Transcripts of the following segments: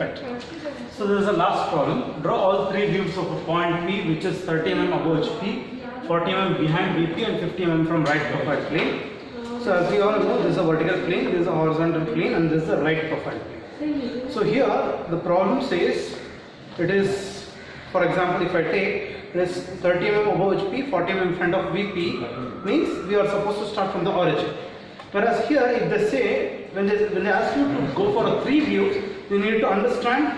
Right. So this is the last problem. Draw all three views of a point P which is 30 mm above HP, 40 mm behind VP and 50 mm from right profile plane. So as we all know, this is a vertical plane, this is a horizontal plane, and this is a right profile plane. So here the problem says it is, for example, if I take this 30 mm above HP, 40 mm in front of VP, means we are supposed to start from the origin. Whereas here, if they say, when they ask you to go for three views, you need to understand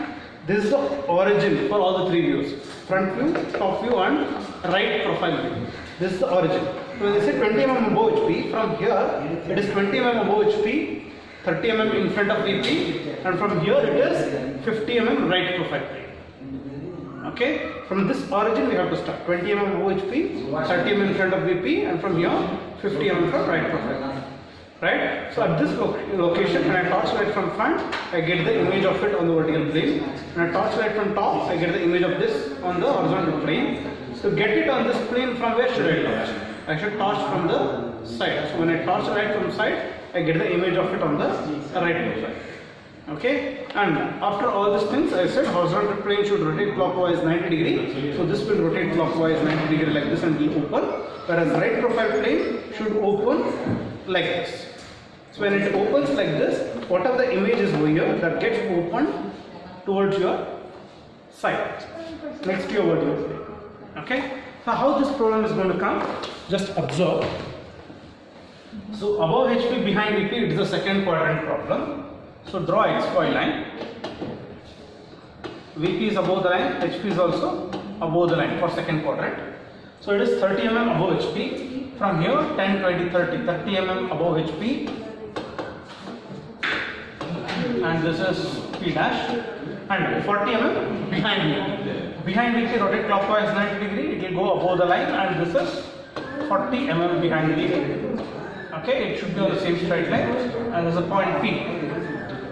this is the origin for all the three views: front view, top view, and right profile view. This is the origin. So when they say 20 mm above HP, from here it is 20 mm above HP, 30 mm in front of VP, and from here it is 50 mm right profile plane. Okay, from this origin we have to start 20 mm above HP, 30 mm in front of VP, and from here 50 mm from right profile. Right? So at this location, when I torch light from front, I get the image of it on the vertical plane. When I torch light from top, I get the image of this on the horizontal plane. To get it on this plane, from where should I torch? I should torch from the side. So when I torch light from side, I get the image of it on the right profile. Okay? And after all these things, I said horizontal plane should rotate clockwise 90 degree. So this will rotate clockwise 90 degree like this and will open. Whereas right profile plane should open like this. So when it opens like this, whatever the image is over here, that gets opened towards your side, next to your vertical plane. Okay? So how this problem is going to come? Just observe. So above HP, behind VP, it is the second quadrant problem. So draw XY line. VP is above the line, HP is also above the line for second quadrant. So it is 30 mm above HP. From here 10, 20, 30, 30 mm above HP. And this is P dash, and 40 mm behind VP. Behind VP rotate clockwise 90 degree, it will go above the line, and this is 40 mm behind VP. Okay, it should be on the same straight line, and there is a point P.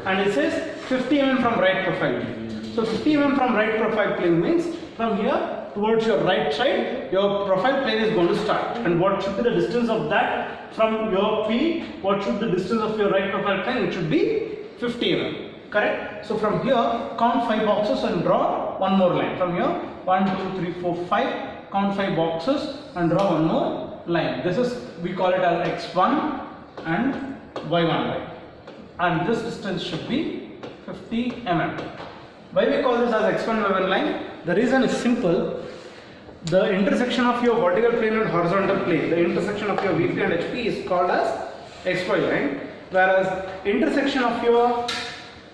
And it says 50 mm from right profile plane. So 50 mm from right profile plane means from here towards your right side, your profile plane is going to start. And what should be the distance of that from your P? What should be the distance of your right profile plane? It should be 50 mm. Correct? So from here, count 5 boxes and draw one more line. From here, 1, 2, 3, 4, 5. Count 5 boxes and draw one more line. This is, we call it as x1 and y1 line. And this distance should be 50 mm. Why we call this as x1 y1 line? The reason is simple. The intersection of your vertical plane and horizontal plane, the intersection of your VP and HP is called as xy line. Whereas intersection of your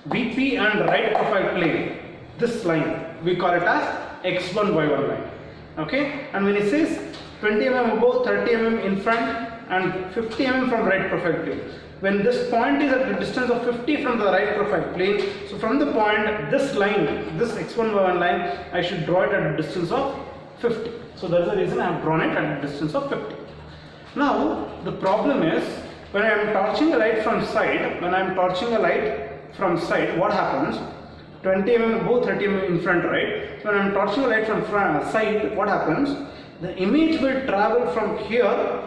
VP and right profile plane, this line, we call it as x1 y1 line. Okay? And when it says 20 mm above, 30 mm in front and 50 mm from right profile plane, when this point is at the distance of 50 from the right profile plane, so from the point, this line, this x1 y1 line, I should draw it at a distance of 50. So that is the reason I have drawn it at a distance of 50. Now the problem is, when I am torching a light from side, what happens? 20 mm above, 30 mm in front, right? So when I am torching a light from side, what happens? The image will travel from here,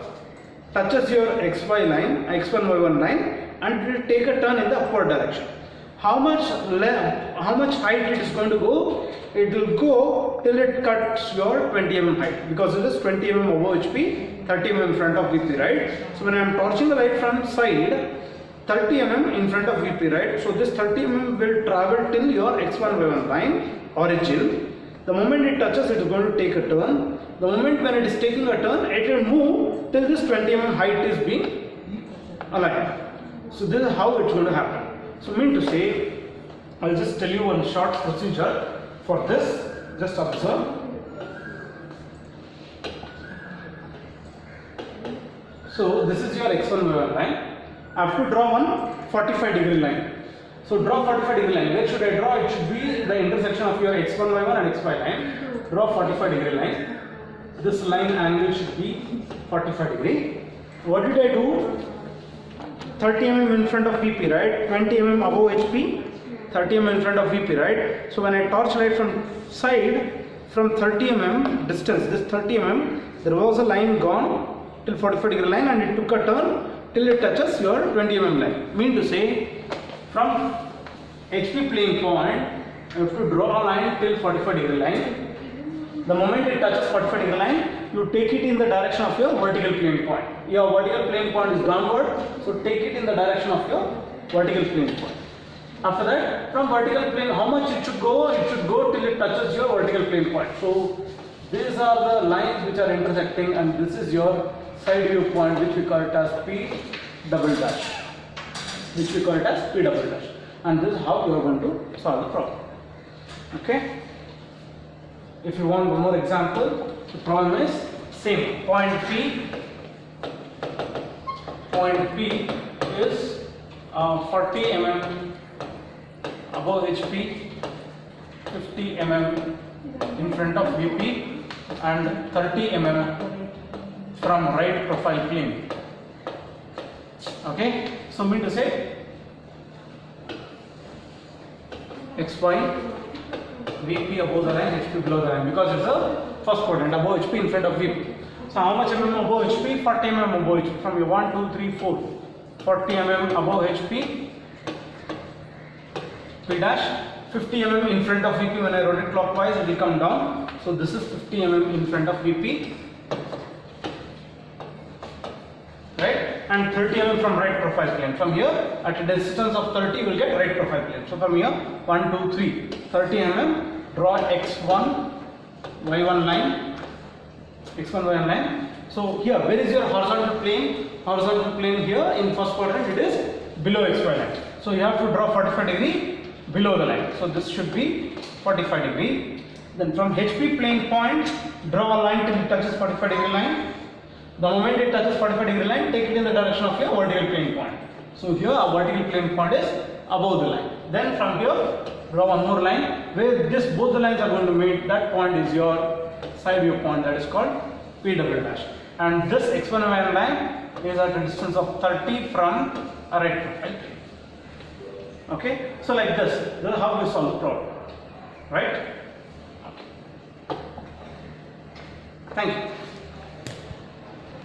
touches your xy line, x1 y1 line, and it will take a turn in the upward direction. How much height it is going to go? It will go till it cuts your 20 mm height, because it is 20 mm above HP, 30 mm in front of VP, right? So when I am torching the light from side, 30 mm in front of VP, right? So this 30 mm will travel till your x1 y1 line, origin. The moment it touches, it is going to take a turn. The moment when it is taking a turn, it will move till this 20 mm height is being aligned. So this is how it's going to happen. So mean to say, I'll just tell you one short procedure for this. Just observe. So this is your x1 y1 line. I have to draw one 45 degree line. So draw 45 degree line. Where should I draw? It should be the intersection of your x1 y1 and xy line. Draw 45 degree line. This line angle should be 45 degree. What did I do? 30 mm in front of VP, right? 20 mm above HP, 30 mm in front of VP, right? So when I torch light from side, from 30 mm distance, this 30 mm, there was a line gone till 45 degree line, and it took a turn till it touches your 20 mm line. Mean to say, from HP plane point You have to draw a line till 45 degree line. The moment it touches 45 degree line, you take it in the direction of your vertical plane point. Your vertical plane point is downward, so take it in the direction of your vertical plane point. After that, from vertical plane, how much it should go? It should go till it touches your vertical plane point. So these are the lines which are intersecting, and this is your side view point, which we call it as P double dash. Which we call it as P double dash. And this is how you are going to solve the problem. Okay? If you want one more example, the problem is same. Point P is 40 mm above HP, 50 mm in front of VP, and 30 mm from right profile plane. Okay, so mean to say X point, VP above the line, HP below the line, because it's the first quadrant, above HP in front of VP. So how much mm above HP? 40 mm above HP. From here 1, 2, 3, 4. 40 mm above HP, P dash. 50 mm in front of VP. When I rotate clockwise, it will come down. So this is 50 mm in front of VP, right? And 30 mm from right profile plane. From here, at a distance of 30, you will get right profile plane. So from here, 1, 2, 3, 30 mm. Draw X1, Y1 line. X1, Y1 line. So here, where is your horizontal plane? Horizontal plane here in first quadrant, it is below XY line. So you have to draw 45 degree below the line. So this should be 45 degree. Then from HP plane point, draw a line till it touches 45 degree line. The moment it touches 45 degree line, take it in the direction of your vertical plane point. So here our vertical plane point is above the line. Then from here, draw one more line where both the lines are going to meet. That point is your side view point, that is called P double dash. And this X1 Y1 line is at a distance of 30 from a right profile plane. Okay, so like this is how we solve the problem, right? Thank you.